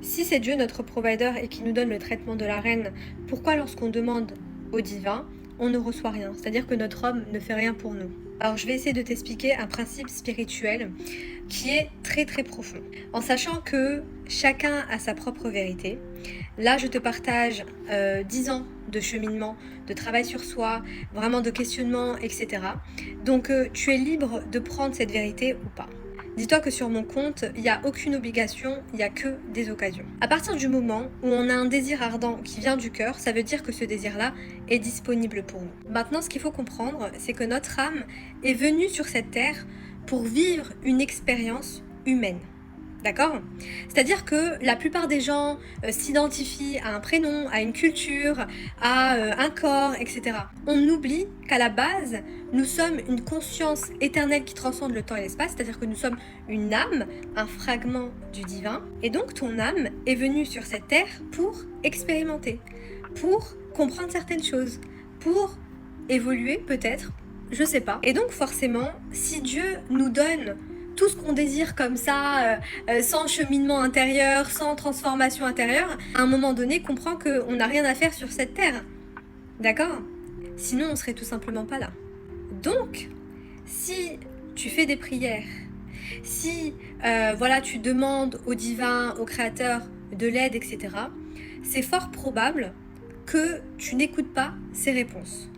Si c'est Dieu notre provider et qui nous donne le traitement de la reine, pourquoi lorsqu'on demande au divin, on ne reçoit rien? C'est-à-dire que notre homme ne fait rien pour nous. Alors je vais essayer de t'expliquer un principe spirituel qui est très très profond. En sachant que chacun a sa propre vérité, là je te partage 10 ans de cheminement, de travail sur soi, vraiment de questionnement, etc. Donc tu es libre de prendre cette vérité ou pas. Dis-toi que sur mon compte, il n'y a aucune obligation, il n'y a que des occasions. À partir du moment où on a un désir ardent qui vient du cœur, ça veut dire que ce désir-là est disponible pour nous. Maintenant, ce qu'il faut comprendre, c'est que notre âme est venue sur cette terre pour vivre une expérience humaine. D'accord? C'est-à-dire que la plupart des gens s'identifient à un prénom, à une culture, à un corps, etc. On oublie qu'à la base, nous sommes une conscience éternelle qui transcende le temps et l'espace, c'est-à-dire que nous sommes une âme, un fragment du divin. Et donc ton âme est venue sur cette terre pour expérimenter, pour comprendre certaines choses, pour évoluer peut-être, je sais pas. Et donc forcément, si Dieu nous donne tout ce qu'on désire comme ça, sans cheminement intérieur, sans transformation intérieure, à un moment donné, comprend qu'on n'a rien à faire sur cette terre. D'accord? Sinon, on serait tout simplement pas là. Donc, si tu fais des prières, si voilà, tu demandes au divin, au créateur de l'aide, etc., c'est fort probable que tu n'écoutes pas ces réponses.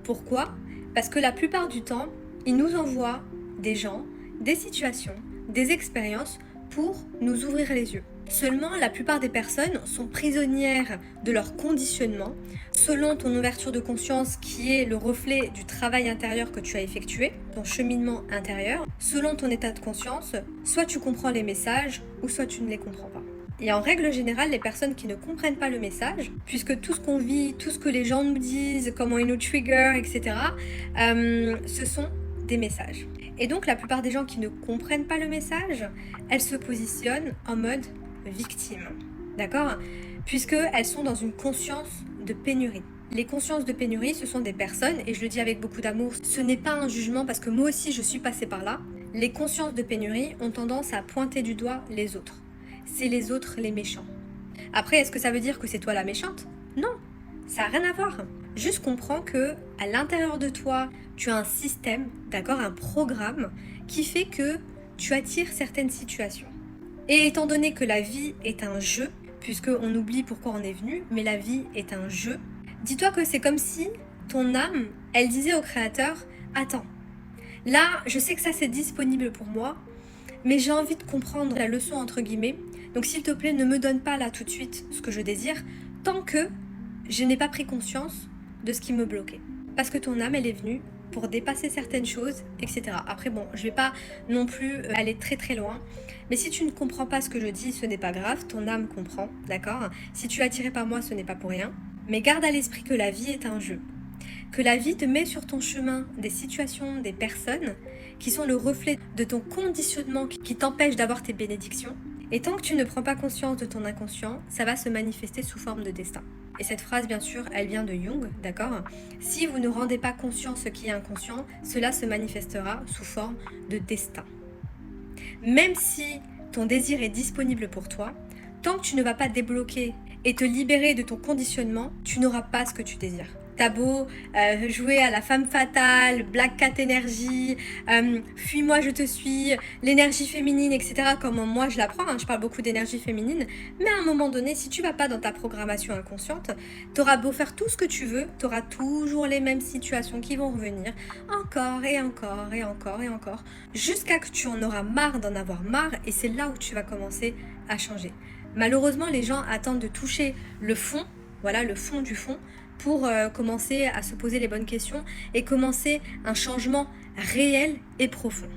Pourquoi? Parce que la plupart du temps, il nous envoie des gens, des situations, des expériences pour nous ouvrir les yeux. Seulement, la plupart des personnes sont prisonnières de leur conditionnement selon ton ouverture de conscience qui est le reflet du travail intérieur que tu as effectué, ton cheminement intérieur. Selon ton état de conscience, soit tu comprends les messages ou soit tu ne les comprends pas. Et en règle générale, les personnes qui ne comprennent pas le message, puisque tout ce qu'on vit, tout ce que les gens nous disent, comment ils nous trigger, etc., ce sont des messages. Et donc la plupart des gens qui ne comprennent pas le message, elles se positionnent en mode victime. D'accord? Puisqu'elles sont dans une conscience de pénurie. Les consciences de pénurie, ce sont des personnes, et je le dis avec beaucoup d'amour, ce n'est pas un jugement parce que moi aussi je suis passée par là. Les consciences de pénurie ont tendance à pointer du doigt les autres. C'est les autres les méchants. Après, est-ce que ça veut dire que c'est toi la méchante? Non, ça n'a rien à voir. Juste comprends que à l'intérieur de toi, tu as un système, d'accord, un programme qui fait que tu attires certaines situations. Et étant donné que la vie est un jeu, puisqu'on oublie pourquoi on est venu, mais la vie est un jeu, dis-toi que c'est comme si ton âme, elle disait au créateur, attends, là, je sais que ça c'est disponible pour moi, mais j'ai envie de comprendre la leçon entre guillemets, donc s'il te plaît, ne me donne pas là tout de suite ce que je désire, tant que je n'ai pas pris conscience de ce qui me bloquait. Parce que ton âme, elle est venue pour dépasser certaines choses, etc. Après, bon, je vais pas non plus aller très très loin, mais si tu ne comprends pas ce que je dis, ce n'est pas grave, ton âme comprend, d'accord? Si tu es attiré par moi, ce n'est pas pour rien. Mais garde à l'esprit que la vie est un jeu. Que la vie te met sur ton chemin des situations, des personnes qui sont le reflet de ton conditionnement qui t'empêche d'avoir tes bénédictions. Et tant que tu ne prends pas conscience de ton inconscient, ça va se manifester sous forme de destin. Et cette phrase, bien sûr, elle vient de Jung, d'accord? Si vous ne rendez pas conscient ce qui est inconscient, cela se manifestera sous forme de destin. Même si ton désir est disponible pour toi, tant que tu ne vas pas débloquer et te libérer de ton conditionnement, tu n'auras pas ce que tu désires. T'as beau jouer à la femme fatale, Black Cat énergie, fuis-moi je te suis, l'énergie féminine, etc. Comme moi je l'apprends, hein, je parle beaucoup d'énergie féminine, mais à un moment donné, si tu vas pas dans ta programmation inconsciente, t'auras beau faire tout ce que tu veux, t'auras toujours les mêmes situations qui vont revenir, encore et encore et encore et encore, jusqu'à que tu en auras marre d'en avoir marre, et c'est là où tu vas commencer à changer. Malheureusement, les gens attendent de toucher le fond, voilà, le fond du fond, pour commencer à se poser les bonnes questions et commencer un changement réel et profond.